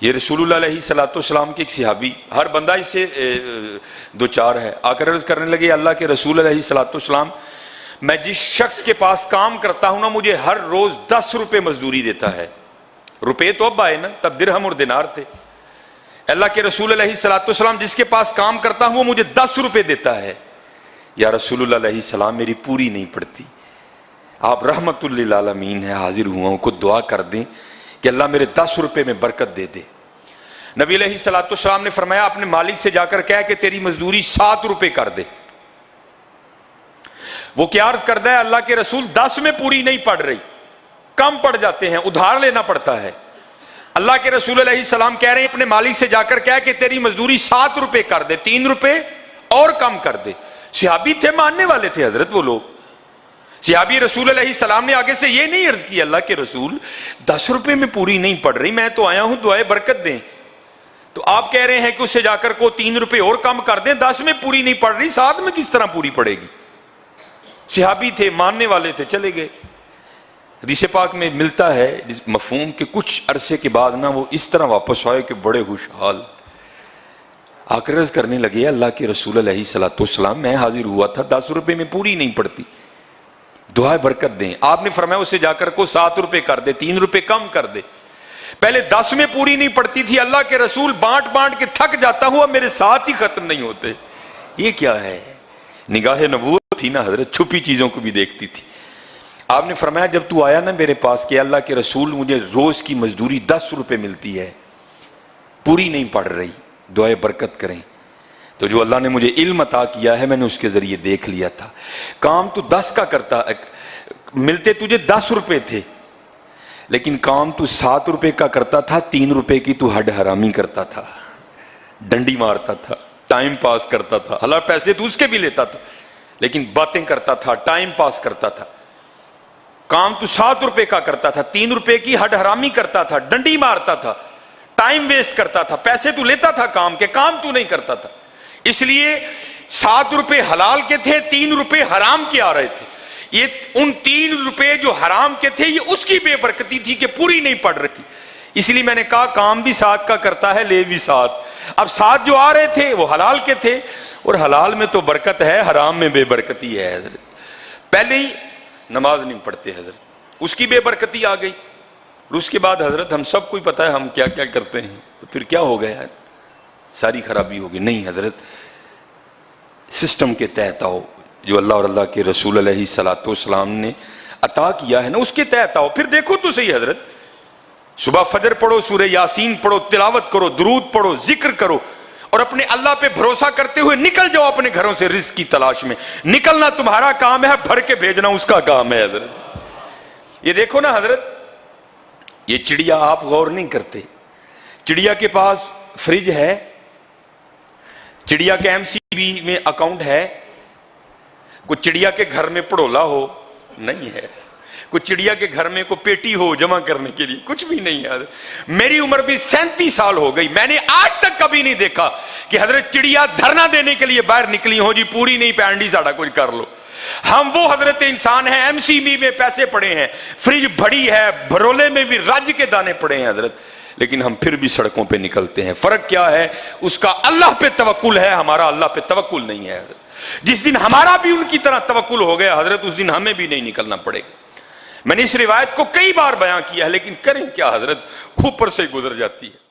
یہ رسول اللہ علیہ السلام کے ایک صحابی، ہر بندہ اس سے دو چار ہے، آ کر عرض کرنے لگے اللہ کے رسول علیہ السلام، میں جس شخص کے پاس کام کرتا ہوں نا مجھے ہر روز 10 روپے مزدوری دیتا ہے. روپے تو اب آئے نا، تب درہم اور دینار تھے. اللہ کے رسول علیہ السلام جس کے پاس کام کرتا ہوں وہ مجھے 10 روپے دیتا ہے. یا رسول اللہ علیہ السلام میری پوری نہیں پڑتی، آپ رحمت للعالمین ہے، حاضر ہوا ہوں کو دعا کر دیں کہ اللہ میرے 10 روپے میں برکت دے دے. نبی علیہ السلام نے فرمایا اپنے مالک سے جا کر کہہ کہ تیری مزدوری 7 روپے کر دے. وہ کیا عرض کرتا ہے اللہ کے رسول 10 میں پوری نہیں پڑ رہی، کم پڑ جاتے ہیں، ادھار لینا پڑتا ہے. اللہ کے رسول علیہ السلام کہہ رہے ہیں اپنے مالک سے جا کر کہہ کہ تیری مزدوری 7 روپے کر دے، 3 روپے اور کم کر دے. صحابی تھے، ماننے والے تھے حضرت وہ لوگ. صحابی رسول علیہ السلام نے آگے سے یہ نہیں عرض کی اللہ کے رسول 10 روپے میں پوری نہیں پڑ رہی، میں تو آیا ہوں دعائے برکت دیں. تو آپ کہہ رہے ہیں کہ اس سے جا کر کو 3 روپے اور کم کر دیں، 10 میں پوری نہیں پڑ رہی، 7 میں کس طرح پوری پڑے گی. صحابی تھے، ماننے والے تھے، چلے گئے. حدیث پاک میں ملتا ہے مفہوم کہ کچھ عرصے کے بعد نا وہ اس طرح واپس آئے کہ بڑے خوشحال آ کر عرض کرنے لگے اللہ کے رسول علیہ السلام میں حاضر ہوا تھا 10 روپے میں پوری نہیں پڑتی، دعائے برکت دیں. آپ نے فرمایا اس سے جا کر کو 7 روپے کر دے، 3 روپے کم کر دے. پہلے 10 میں پوری نہیں پڑتی تھی، اللہ کے رسول بانٹ بانٹ کے تھک جاتا ہوا میرے ساتھ ہی ختم نہیں ہوتے. یہ کیا ہے؟ نگاہ نبوت تھی نا حضرت، چھپی چیزوں کو بھی دیکھتی تھی. آپ نے فرمایا جب تو آیا نا میرے پاس کہ اللہ کے رسول مجھے روز کی مزدوری 10 روپے ملتی ہے، پوری نہیں پڑ رہی، دعائے برکت کریں. تو جو اللہ نے مجھے علم عطا کیا ہے میں نے اس کے ذریعے دیکھ لیا تھا. کام تو 10 کا کرتا، ملتے تجھے 10 روپے تھے، لیکن کام تو 7 روپے کا کرتا تھا. 3 روپے کی تو ہڈ حرامی کرتا تھا، ڈنڈی مارتا تھا، ٹائم پاس کرتا تھا. اللہ پیسے تو اس کے بھی لیتا تھا لیکن باتیں کرتا تھا، ٹائم پاس کرتا تھا. کام تو 7 روپے کا کرتا تھا، 3 روپے کی ہڈ حرامی کرتا تھا، ڈنڈی مارتا تھا، ٹائم ویسٹ کرتا تھا. پیسے تو لیتا تھا کام کے، کام تو نہیں کرتا تھا. اس لیے 7 روپے حلال کے تھے، 3 روپے حرام کے آ رہے تھے. یہ ان 3 روپے جو حرام کے تھے یہ اس کی بے برکتی تھی کہ پوری نہیں پڑ رہی تھی. اس لیے میں نے کہا کام بھی 7 کا کرتا ہے، لے بھی 7. اب 7 جو آ رہے تھے وہ حلال کے تھے، اور حلال میں تو برکت ہے، حرام میں بے برکتی ہے. حضرت پہلے ہی نماز نہیں پڑھتے حضرت، اس کی بے برکتی آ گئی. اور اس کے بعد حضرت ہم سب کو ہی پتا ہے ہم کیا کیا کرتے ہیں، تو پھر کیا ہو گیا، ساری خرابی ہو گئی. نہیں حضرت، سسٹم کے تحت آؤ، جو اللہ اور اللہ کے رسول علیہ السلام نے عطا کیا ہے نا اس کے تحت آؤ. پھر دیکھو تو صحیح حضرت، صبح فجر پڑھو، سورہ یاسین پڑھو، تلاوت کرو، درود پڑھو، ذکر کرو، اور اپنے اللہ پہ بھروسہ کرتے ہوئے نکل جاؤ اپنے گھروں سے رزق کی تلاش میں. نکلنا تمہارا کام ہے، بھر کے بھیجنا اس کا کام ہے. حضرت یہ دیکھو نا حضرت، یہ چڑیا آپ غور نہیں کرتے. چڑیا کے پاس فریج ہے، چڑیا کے MCB میں اکاؤنٹ ہے، کوئی چڑیا کے گھر میں پڑولا ہو نہیں ہے، کوئی چڑیا کے گھر میں کوئی پیٹی ہو جمع کرنے کے لیے، کچھ بھی نہیں ہے. میری عمر بھی 37 سال ہو گئی، میں نے آج تک کبھی نہیں دیکھا کہ حضرت چڑیا دھرنا دینے کے لیے باہر نکلی ہو جی پوری نہیں پینڈی ساڑا کچھ کر لو. ہم وہ حضرت انسان ہیں، MCB میں پیسے پڑے ہیں، فریج بھری ہے، بھرولے میں بھی راج کے دانے پڑے ہیں حضرت، لیکن ہم پھر بھی سڑکوں پہ نکلتے ہیں. فرق کیا ہے؟ اس کا اللہ پہ توکل ہے، ہمارا اللہ پہ توکل نہیں ہے. جس دن ہمارا بھی ان کی طرح توکل ہو گیا حضرت، اس دن ہمیں بھی نہیں نکلنا پڑے گا. میں نے اس روایت کو کئی بار بیان کیا ہے لیکن کریں کیا حضرت، اوپر سے گزر جاتی ہے.